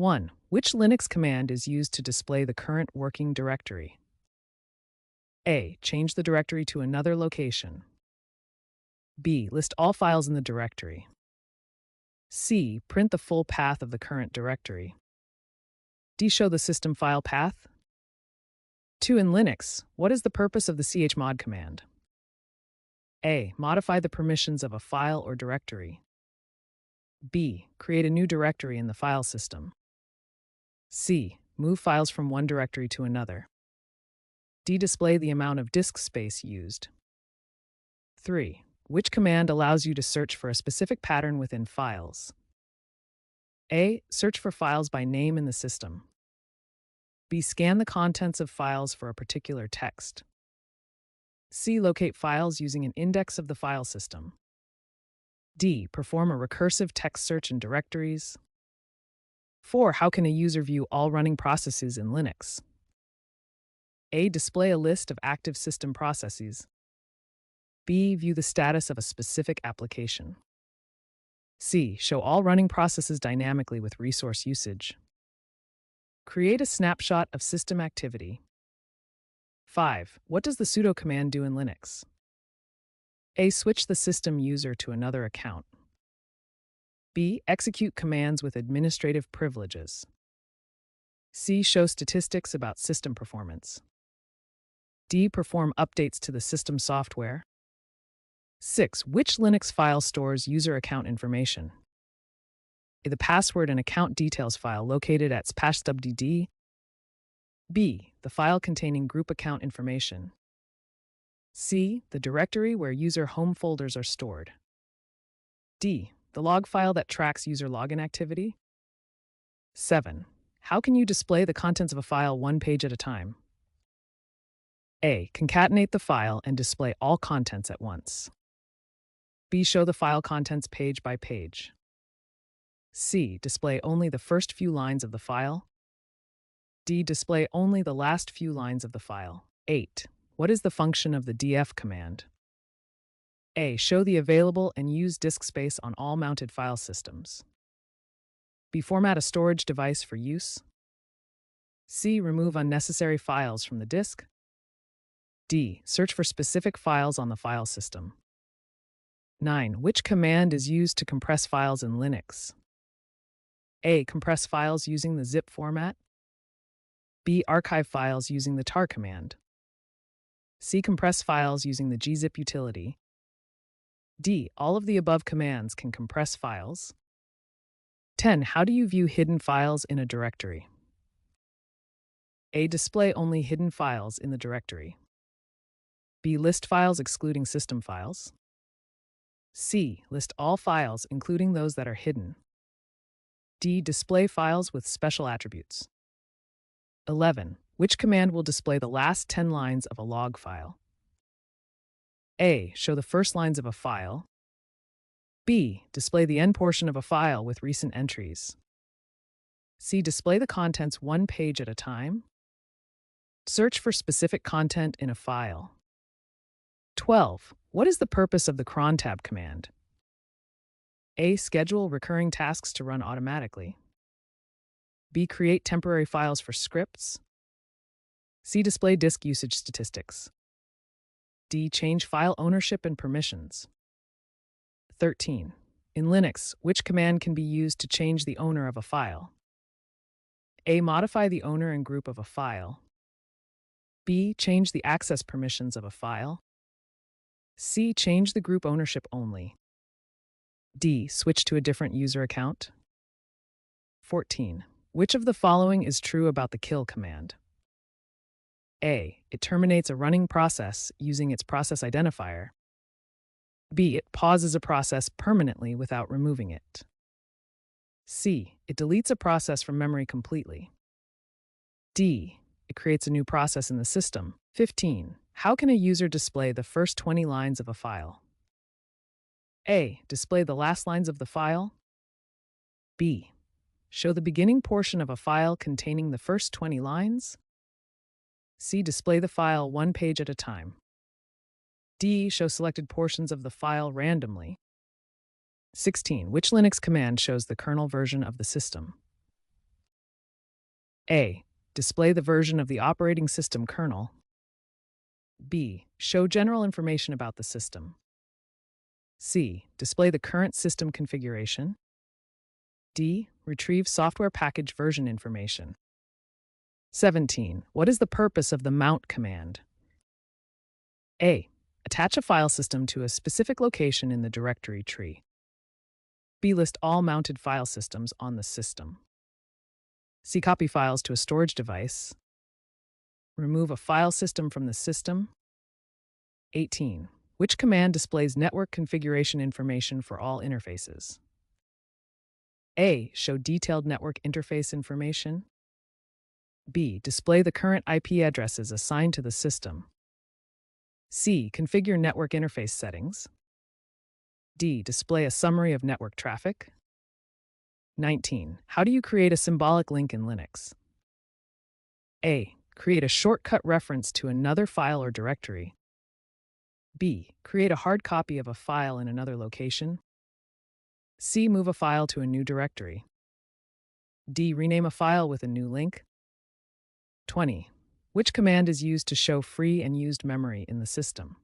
1. Which Linux command is used to display the current working directory? A. Change the directory to another location. B. List all files in the directory. C. Print the full path of the current directory. D. Show the system file path. 2. In Linux, what is the purpose of the chmod command? A. Modify the permissions of a file or directory. B. Create a new directory in the file system. C. Move files from one directory to another. D. Display the amount of disk space used. 3. Which command allows you to search for a specific pattern within files? A. Search for files by name in the system. B. Scan the contents of files for a particular text. C. Locate files using an index of the file system. D. Perform a recursive text search in directories. 4. How can a user view all running processes in Linux? A. Display a list of active system processes. B. View the status of a specific application. C. Show all running processes dynamically with resource usage. Create a snapshot of system activity. 5. What does the sudo command do in Linux? A. Switch the system user to another account. B. Execute commands with administrative privileges. C. Show statistics about system performance. D. Perform updates to the system software. 6. Which Linux file stores user account information? A. The password and account details file located at spashstubdd. B. The file containing group account information. C. The directory where user home folders are stored. D. The log file that tracks user login activity. 7. How can you display the contents of a file one page at a time? A. Concatenate the file and display all contents at once. B. Show the file contents page by page. C. Display only the first few lines of the file. D. Display only the last few lines of the file. 8. What is the function of the df command? A. Show the available and used disk space on all mounted file systems. B. Format a storage device for use. C. Remove unnecessary files from the disk. D. Search for specific files on the file system. 9. Which command is used to compress files in Linux? A. Compress files using the zip format. B. Archive files using the tar command. C. Compress files using the gzip utility. D. All of the above commands can compress files. 10. How do you view hidden files in a directory? A. Display only hidden files in the directory. B. List files excluding system files. C. List all files including those that are hidden. D. Display files with special attributes. 11. Which command will display the last 10 lines of a log file? A. Show the first lines of a file. B. Display the end portion of a file with recent entries. C. Display the contents one page at a time. Search for specific content in a file. 12. What is the purpose of the crontab command? A. Schedule recurring tasks to run automatically. B. Create temporary files for scripts. C. Display disk usage statistics. D. Change file ownership and permissions. 13. In Linux, which command can be used to change the owner of a file? A. Modify the owner and group of a file. B. Change the access permissions of a file. C. Change the group ownership only. D. Switch to a different user account. 14. Which of the following is true about the kill command? A. It terminates a running process using its process identifier. B. It pauses a process permanently without removing it. C. It deletes a process from memory completely. D. It creates a new process in the system. 15. How can a user display the first 20 lines of a file? A. Display the last lines of the file. B. Show the beginning portion of a file containing the first 20 lines. C. Display the file one page at a time. D. Show selected portions of the file randomly. 16. Which Linux command shows the kernel version of the system? A. Display the version of the operating system kernel. B. Show general information about the system. C. Display the current system configuration. D. Retrieve software package version information. 17. What is the purpose of the mount command? A. Attach a file system to a specific location in the directory tree. B. List all mounted file systems on the system. C. Copy files to a storage device. Remove a file system from the system. 18. Which command displays network configuration information for all interfaces? A. Show detailed network interface information. B. Display the current IP addresses assigned to the system. C. Configure network interface settings. D. Display a summary of network traffic. 19. How do you create a symbolic link in Linux? A. Create a shortcut reference to another file or directory. B. Create a hard copy of a file in another location. C. Move a file to a new directory. D. Rename a file with a new link. 20. Which command is used to show free and used memory in the system?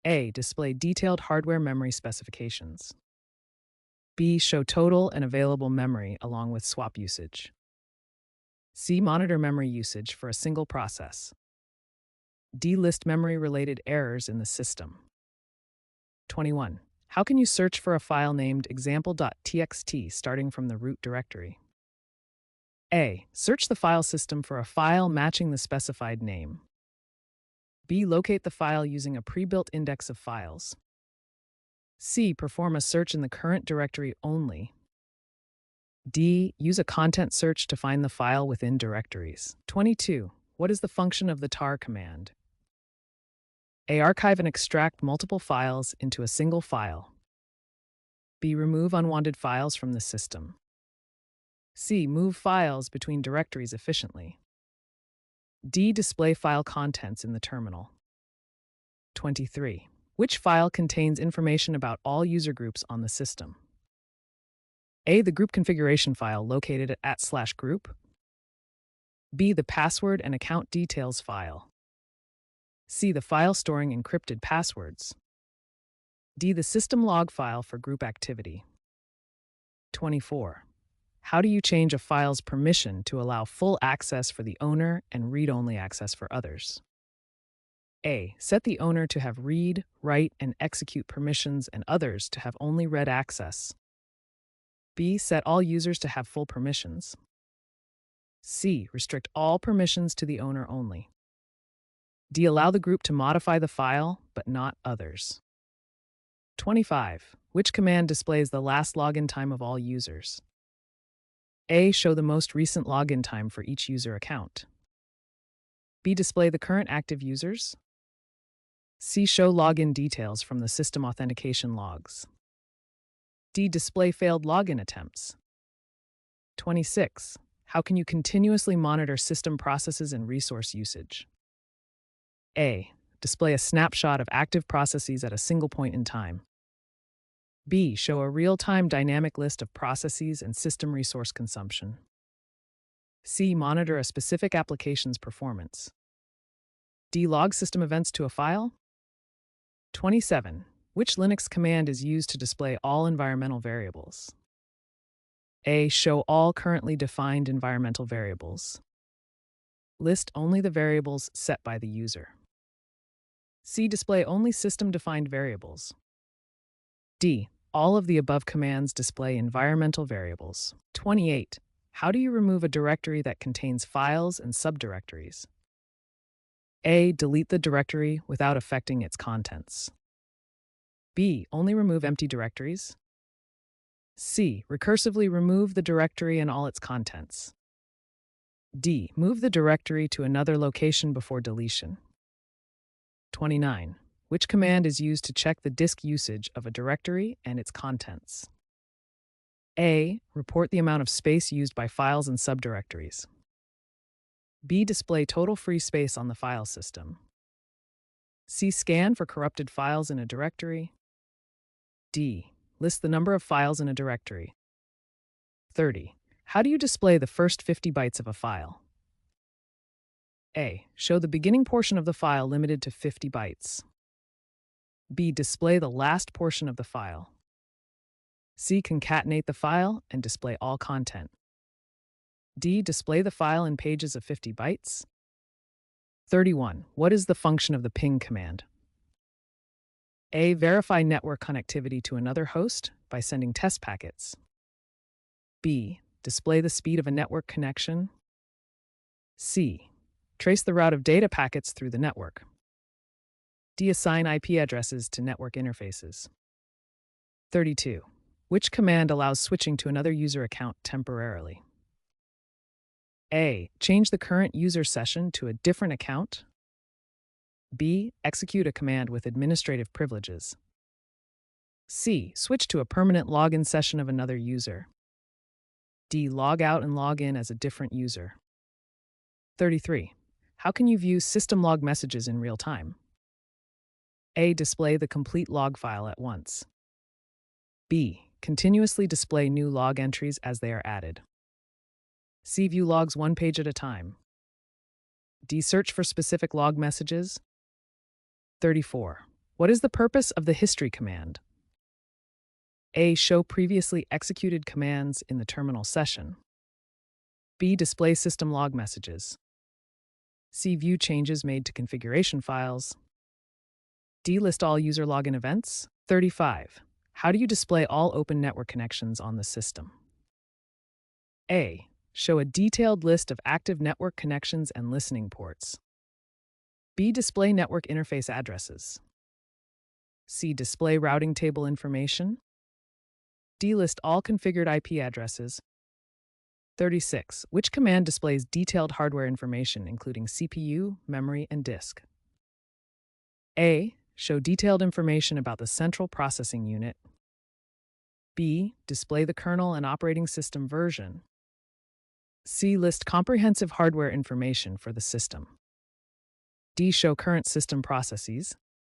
A. Display detailed hardware memory specifications. B. Show total and available memory along with swap usage. C. Monitor memory usage for a single process. D. List memory-related errors in the system. 21. How can you search for a file named example.txt starting from the root directory? A. Search the file system for a file matching the specified name. B. Locate the file using a pre-built index of files. C. Perform a search in the current directory only. D. Use a content search to find the file within directories. 22. What is the function of the tar command? A. Archive and extract multiple files into a single file. B. Remove unwanted files from the system. C. Move files between directories efficiently. D. Display file contents in the terminal. 23. Which file contains information about all user groups on the system? A. The group configuration file located at @group. B. The password and account details file. C. The file storing encrypted passwords. D. The system log file for group activity. 24. How do you change a file's permission to allow full access for the owner and read-only access for others? A. Set the owner to have read, write, and execute permissions and others to have only read access. B. Set all users to have full permissions. C. Restrict all permissions to the owner only. D. Allow the group to modify the file, but not others. 25. Which command displays the last login time of all users? A. Show the most recent login time for each user account. B. Display the current active users. C. Show login details from the system authentication logs. D. Display failed login attempts. 26. How can you continuously monitor system processes and resource usage? A. Display a snapshot of active processes at a single point in time. B. Show a real-time dynamic list of processes and system resource consumption. C. Monitor a specific application's performance. D. Log system events to a file. 27. Which Linux command is used to display all environmental variables? A. Show all currently defined environmental variables. List only the variables set by the user. C. Display only system-defined variables. D. All of the above commands display environmental variables. 28. How do you remove a directory that contains files and subdirectories? A. Delete the directory without affecting its contents. B. Only remove empty directories. C. Recursively remove the directory and all its contents. D. Move the directory to another location before deletion. 29. Which command is used to check the disk usage of a directory and its contents? A. Report the amount of space used by files and subdirectories. B. Display total free space on the file system. C. Scan for corrupted files in a directory. D. List the number of files in a directory. 30. How do you display the first 50 bytes of a file? A. Show the beginning portion of the file limited to 50 bytes. B. Display the last portion of the file. C. Concatenate the file and display all content. D. Display the file in pages of 50 bytes. 31. What is the function of the ping command? A. Verify network connectivity to another host by sending test packets. B. Display the speed of a network connection. C. Trace the route of data packets through the network. D. Assign IP addresses to network interfaces. 32. Which command allows switching to another user account temporarily? A. Change the current user session to a different account. B. Execute a command with administrative privileges. C. Switch to a permanent login session of another user. D. Log out and log in as a different user. 33. How can you view system log messages in real time? A. Display the complete log file at once. B. Continuously display new log entries as they are added. C. View logs one page at a time. D. Search for specific log messages. 34. What is the purpose of the history command? A. Show previously executed commands in the terminal session. B. Display system log messages. C. View changes made to configuration files. D. List all user login events. 35. How do you display all open network connections on the system? A. Show a detailed list of active network connections and listening ports. B. Display network interface addresses. C. Display routing table information. D. List all configured IP addresses. 36. Which command displays detailed hardware information, including CPU, memory, and disk? A. Show detailed information about the central processing unit. B. Display the kernel and operating system version. C. List comprehensive hardware information for the system. D. Show current system processes.